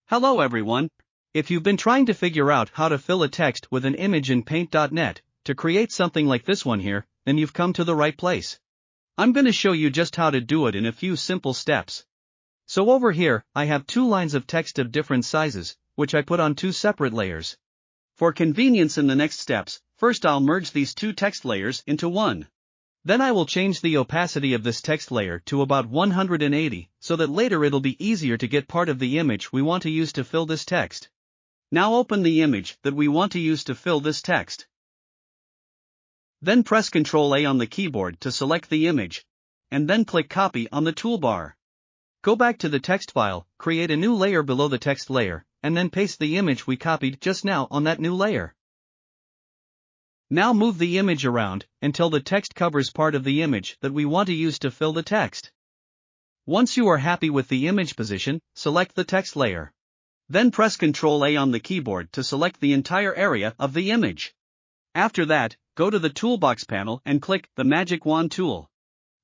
Hello everyone. If you've been trying to figure out how to fill a text with an image in paint.net to create something like this one here, then you've come to the right place. I'm going to show you just how to do it in a few simple steps. So over here, I have two lines of text of different sizes, which I put on two separate layers. For convenience in the next steps, first I'll merge these two text layers into one. Then I will change the opacity of this text layer to about 180, so that later it'll be easier to get part of the image we want to use to fill this text. Now open the image that we want to use to fill this text. Then press Ctrl A on the keyboard to select the image, and then click Copy on the toolbar. Go back to the text file, create a new layer below the text layer, and then paste the image we copied just now on that new layer. Now move the image around until the text covers part of the image that we want to use to fill the text. Once you are happy with the image position, select the text layer. Then press Ctrl A on the keyboard to select the entire area of the image. After that, go to the Toolbox panel and click the Magic Wand tool.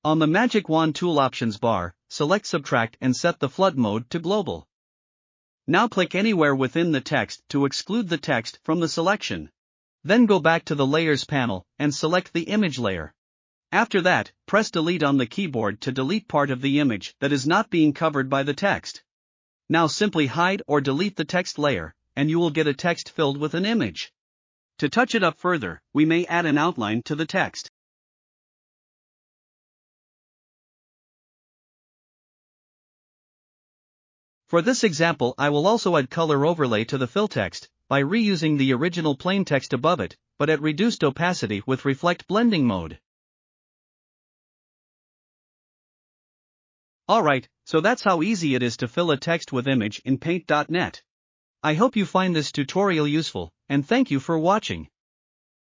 On the Magic Wand tool options bar, select Subtract and set the flood mode to Global. Now click anywhere within the text to exclude the text from the selection. Then go back to the Layers panel and select the image layer. After that, press Delete on the keyboard to delete part of the image that is not being covered by the text. Now simply hide or delete the text layer, and you will get a text filled with an image. To touch it up further, we may add an outline to the text. For this example, I will also add color overlay to the fill text by reusing the original plain text above it, but at reduced opacity with reflect blending mode. Alright, so that's how easy it is to fill a text with image in paint.net. I hope you find this tutorial useful, and thank you for watching.